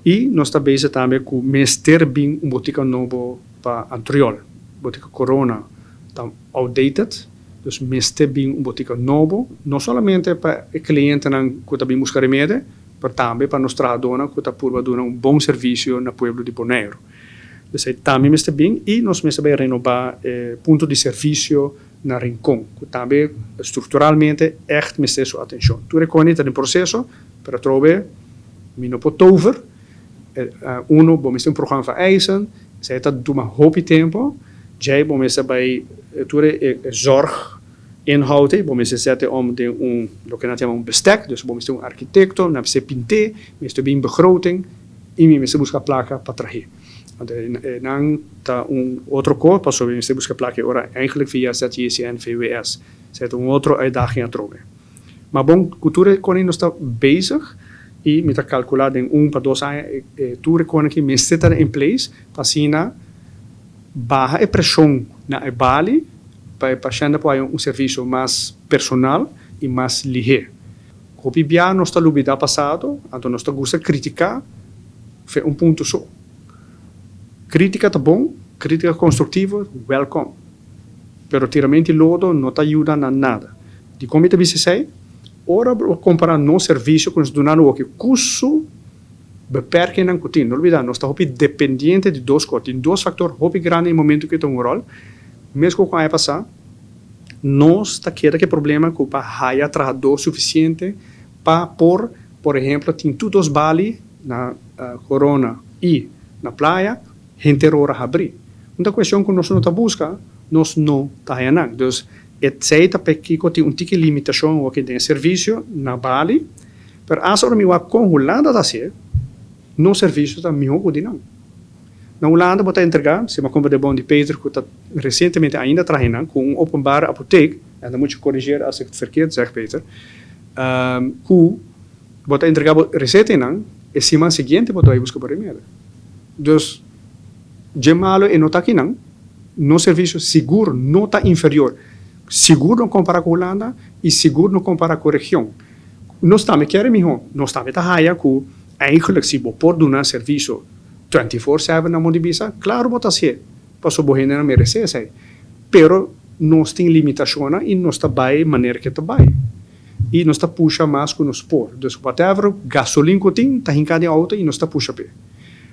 E nós estamos bezig também com o Ministério bem botica novo para Antriol. Botica Corona está outdated. Dus Ministério bem botica novo, não somente para o cliente que está bem buscar remédio, mas também para nós trabalhadores que está por dar bom serviço no povo de Bonaire. Dus também Ministério bem e nós também renovar ponto de serviço na Rincon, que também estruturalmente echt miste sua atenção. Tu reconhece no processo para trovar mino potover. Uno, bom, um programa para eisen, zij dat doet maar hoop tempo. Jij, bom, is bij zorg inhouden, bom, is zetten om de lo que nós bestek, dus bom, is een architecto, na se pinte, is de begroting, e me se busca placa para trazer. Dan tá outro corpo, passou bem se busca placa ora eigenlijk via ZJCN VWS, zet outro uitdaging aan troven. Maar bom, cultura koning nog está bezig. E me está calculado em para 2 anos, tu reconhece que me está em place, para assim, barra a pressão na Bali, para o paciente poder serviço mais personal e mais ligeiro. Copi bia nossa lubida passado, então nós gosta criticar, foi ponto só. Crítica tá bom, crítica construtiva, welcome. Pero tiramente lodo não te ajuda a nada. De como te disse, ora comparar no serviço com os donados o que custo beperken não coutinho. Não olvidar, nós estamos dependente de 2 coisas, de 2 fatores muito grandes no momento que tem rol. Mesmo com a passar, nós está queda que problema com para haya trabalhador suficiente para por exemplo, tem todos Bali na Corona e na praia, gente hora abrir. Uma questão que nós não está busca, nós não está não. Então, etc. Perché tem tique limitação o que tem serviço na Bali, per asor mi wa com Holanda da se, no serviço da mio que não. Na Holanda bota entregar, se uma compra de bom de Peter que está recentemente ainda trazendo com openbare apotheek, en dan moet je corrigeren als ik het verkeerd zeg Peter, que bota entregar receita não, e semana seguinte bota aí buscar por remédio. Dus, de malo e não está aqui não, no serviço seguro não está inferior. Seguro não comparar com a Holanda e seguro não comparar com a região. Nós também queremos, nós também está que eigenlijk se você pode dar serviço 24/7 na Mondibisa, claro, pode ser, para o na merecer, pero nós temos limitações e nós está bem maneira que está bem. E nós está puxa mais com os por. Então, whatever gasolina que tem, está hincado em auto e nós está puxa pé.